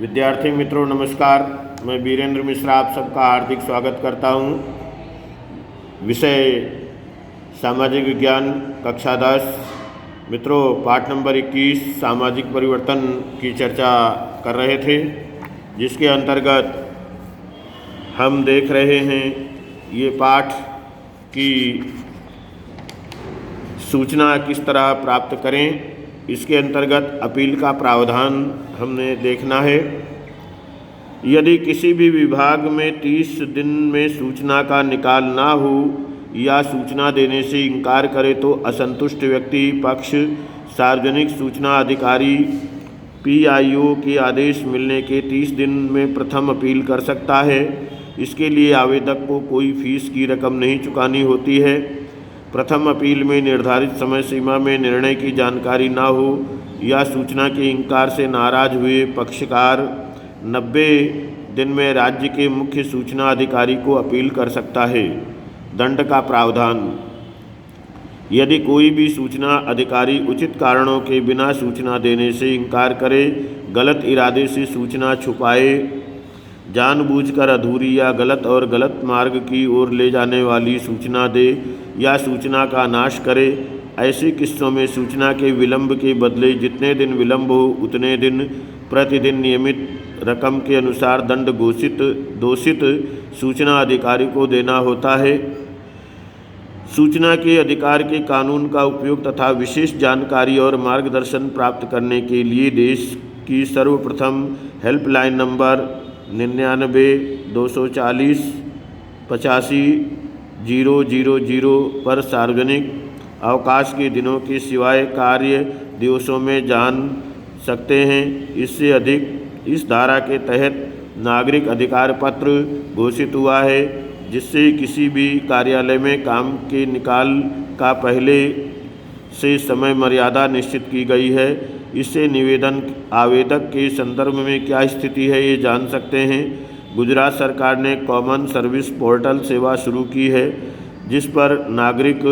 विद्यार्थी मित्रों नमस्कार। मैं वीरेंद्र मिश्रा आप सबका हार्दिक स्वागत करता हूं। विषय सामाजिक विज्ञान कक्षा 10। मित्रों पाठ नंबर 21 सामाजिक परिवर्तन की चर्चा कर रहे थे, जिसके अंतर्गत हम देख रहे हैं ये पाठ की सूचना किस तरह प्राप्त करें। इसके अंतर्गत अपील का प्रावधान हमने देखना है। यदि किसी भी विभाग में 30 दिन में सूचना का निकाल ना हो या सूचना देने से इनकार करे तो असंतुष्ट व्यक्ति पक्ष सार्वजनिक सूचना अधिकारी PIO के आदेश मिलने के 30 दिन में प्रथम अपील कर सकता है। इसके लिए आवेदक को कोई फीस की रकम नहीं चुकानी होती है। प्रथम अपील में निर्धारित समय सीमा में निर्णय की जानकारी ना हो या सूचना के इनकार से नाराज हुए पक्षकार 90 दिन में राज्य के मुख्य सूचना अधिकारी को अपील कर सकता है। दंड का प्रावधान। यदि कोई भी सूचना अधिकारी उचित कारणों के बिना सूचना देने से इनकार करे, गलत इरादे से सूचना छुपाए, जानबूझकर अधूरी या गलत मार्ग की ओर ले जाने वाली सूचना दे या सूचना का नाश करे, ऐसे किस्सों में सूचना के विलंब के बदले जितने दिन विलंब हो उतने दिन प्रतिदिन नियमित रकम के अनुसार दंड दोषित सूचना अधिकारी को देना होता है। सूचना के अधिकार के कानून का उपयोग तथा विशेष जानकारी और मार्गदर्शन प्राप्त करने के लिए देश की सर्वप्रथम हेल्पलाइन नंबर 99-240 85-000 पर सार्वजनिक अवकाश के दिनों के सिवाय कार्य दिवसों में जान सकते हैं। इससे अधिक इस धारा के तहत नागरिक अधिकार पत्र घोषित हुआ है, जिससे किसी भी कार्यालय में काम के निकाल का पहले से समय मर्यादा निश्चित की गई है। इससे निवेदन आवेदक के संदर्भ में क्या स्थिति है ये जान सकते हैं। गुजरात सरकार ने कॉमन सर्विस पोर्टल सेवा शुरू की है, जिस पर नागरिक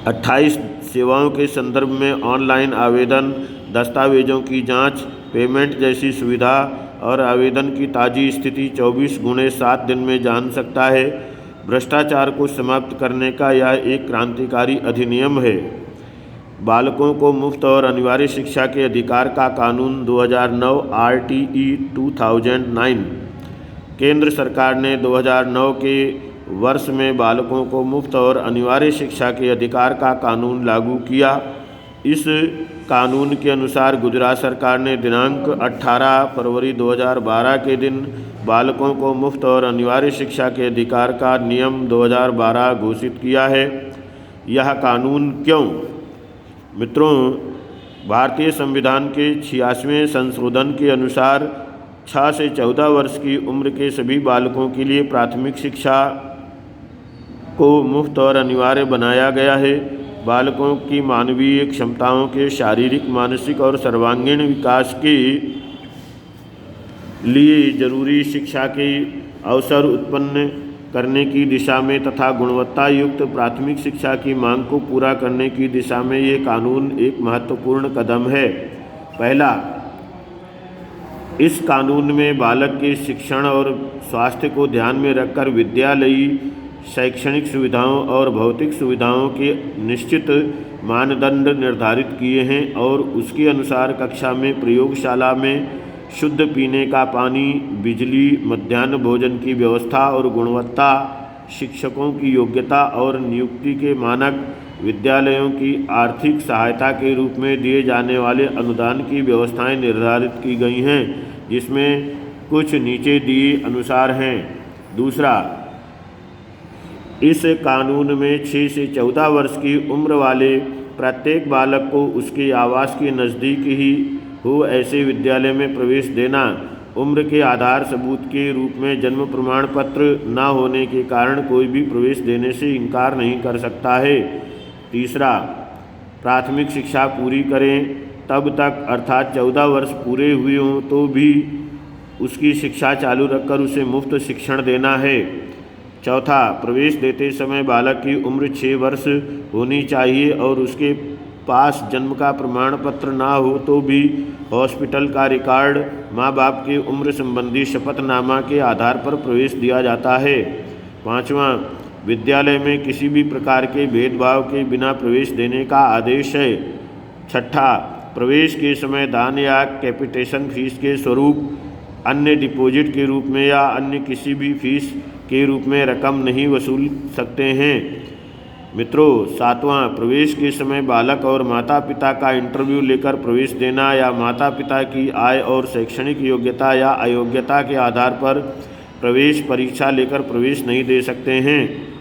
28 सेवाओं के संदर्भ में ऑनलाइन आवेदन, दस्तावेजों की जांच, पेमेंट जैसी सुविधा और आवेदन की ताज़ी स्थिति 24x7 दिन में जान सकता है। भ्रष्टाचार को समाप्त करने का यह एक क्रांतिकारी अधिनियम है। बालकों को मुफ्त और अनिवार्य शिक्षा के अधिकार का कानून 2009 RTE 2009। केंद्र सरकार ने 2009 के वर्ष में बालकों को मुफ्त और अनिवार्य शिक्षा के अधिकार का कानून लागू किया। इस कानून के अनुसार गुजरात सरकार ने दिनांक 18 फरवरी 2012 के दिन बालकों को मुफ्त और अनिवार्य शिक्षा के अधिकार का नियम 2012 घोषित किया है। यह कानून क्यों? मित्रों, भारतीय संविधान के 86वें संशोधन के अनुसार 6 से 14 वर्ष की उम्र के सभी बालकों के लिए प्राथमिक शिक्षा को मुफ्त और अनिवार्य बनाया गया है। बालकों की मानवीय क्षमताओं के शारीरिक, मानसिक और सर्वांगीण विकास के लिए जरूरी शिक्षा के अवसर उत्पन्न करने की दिशा में तथा गुणवत्ता युक्त प्राथमिक शिक्षा की मांग को पूरा करने की दिशा में ये कानून एक महत्वपूर्ण कदम है। पहला, इस कानून में बालक के शिक्षण और स्वास्थ्य को ध्यान में रखकर विद्यालयी शैक्षणिक सुविधाओं और भौतिक सुविधाओं के निश्चित मानदंड निर्धारित किए हैं और उसके अनुसार कक्षा में, प्रयोगशाला में शुद्ध पीने का पानी, बिजली, मध्याह्न भोजन की व्यवस्था और गुणवत्ता, शिक्षकों की योग्यता और नियुक्ति के मानक, विद्यालयों की आर्थिक सहायता के रूप में दिए जाने वाले अनुदान की व्यवस्थाएं निर्धारित की गई हैं, जिसमें कुछ नीचे दिए अनुसार हैं। दूसरा, इस कानून में 6 से 14 वर्ष की उम्र वाले प्रत्येक बालक को उसके आवास के नज़दीक ही हो ऐसे विद्यालय में प्रवेश देना, उम्र के आधार सबूत के रूप में जन्म प्रमाण पत्र न होने के कारण कोई भी प्रवेश देने से इनकार नहीं कर सकता है। तीसरा, प्राथमिक शिक्षा पूरी करें तब तक अर्थात 14 वर्ष पूरे हुए हों तो भी उसकी शिक्षा चालू रखकर उसे मुफ्त शिक्षण देना है। चौथा, प्रवेश देते समय बालक की उम्र 6 वर्ष होनी चाहिए और उसके पास जन्म का प्रमाण पत्र ना हो तो भी हॉस्पिटल का रिकॉर्ड, माँ बाप की उम्र संबंधी शपथनामा के आधार पर प्रवेश दिया जाता है। 5वां, विद्यालय में किसी भी प्रकार के भेदभाव के बिना प्रवेश देने का आदेश है। 6ठा, प्रवेश के समय दान या कैपिटेशन फीस के स्वरूप, अन्य डिपॉजिट के रूप में या अन्य किसी भी फीस के रूप में रकम नहीं वसूल सकते हैं। मित्रों, 7वां, प्रवेश के समय बालक और माता पिता का इंटरव्यू लेकर प्रवेश देना या माता पिता की आय और शैक्षणिक योग्यता या अयोग्यता के आधार पर प्रवेश परीक्षा लेकर प्रवेश नहीं दे सकते हैं।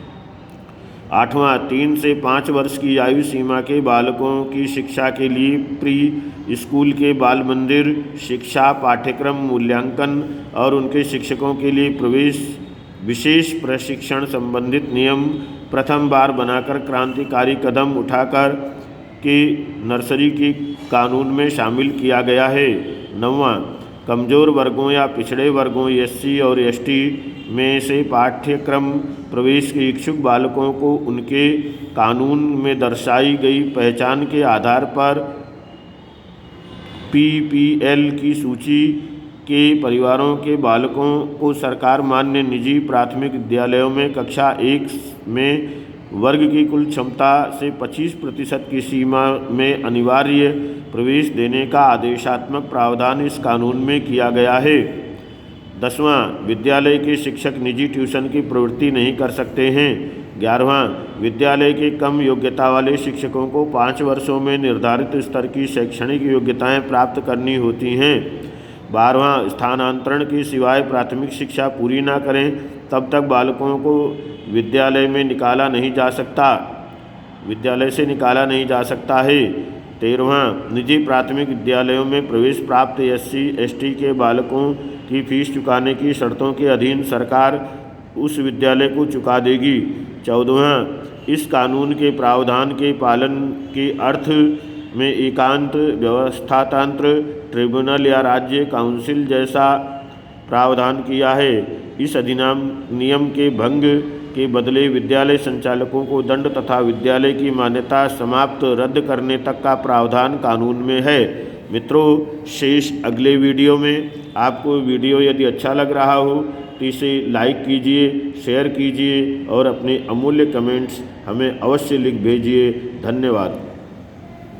8वां, 3 से 5 वर्ष की आयु सीमा के बालकों की शिक्षा के लिए प्री स्कूल के बाल मंदिर शिक्षा पाठ्यक्रम मूल्यांकन और उनके शिक्षकों के लिए प्रवेश विशेष प्रशिक्षण संबंधित नियम प्रथम बार बनाकर क्रांतिकारी कदम उठाकर के नर्सरी के कानून में शामिल किया गया है। 9वां, कमज़ोर वर्गों या पिछड़े वर्गों SC और ST में से पाठ्यक्रम प्रवेश के इच्छुक बालकों को उनके कानून में दर्शाई गई पहचान के आधार पर PPL की सूची के परिवारों के बालकों को सरकार मान्य निजी प्राथमिक विद्यालयों में कक्षा 1 में वर्ग की कुल क्षमता से 25% की सीमा में अनिवार्य प्रवेश देने का आदेशात्मक प्रावधान इस कानून में किया गया है। 10वां, विद्यालय के शिक्षक निजी ट्यूशन की प्रवृत्ति नहीं कर सकते हैं। 11वां, विद्यालय के कम योग्यता वाले शिक्षकों को 5 वर्षों में निर्धारित स्तर की शैक्षणिक योग्यताएं प्राप्त करनी होती हैं। 12वां, स्थानांतरण के सिवाय प्राथमिक शिक्षा पूरी ना करें तब तक बालकों को विद्यालय से निकाला नहीं जा सकता है। 13वां, निजी प्राथमिक विद्यालयों में प्रवेश प्राप्त SC ST के बालकों की फीस चुकाने की शर्तों के अधीन सरकार उस विद्यालय को चुका देगी। 14वां, इस कानून के प्रावधान के पालन के अर्थ में एकांत व्यवस्थातंत्र ट्रिब्यूनल या राज्य काउंसिल जैसा प्रावधान किया है। इस अधिनियम के भंग के बदले विद्यालय संचालकों को दंड तथा विद्यालय की मान्यता समाप्त रद्द करने तक का प्रावधान कानून में है। मित्रों, शेष अगले वीडियो में। आपको वीडियो यदि अच्छा लग रहा हो तो इसे लाइक कीजिए, शेयर कीजिए और अपने अमूल्य कमेंट्स हमें अवश्य लिख भेजिए। धन्यवाद।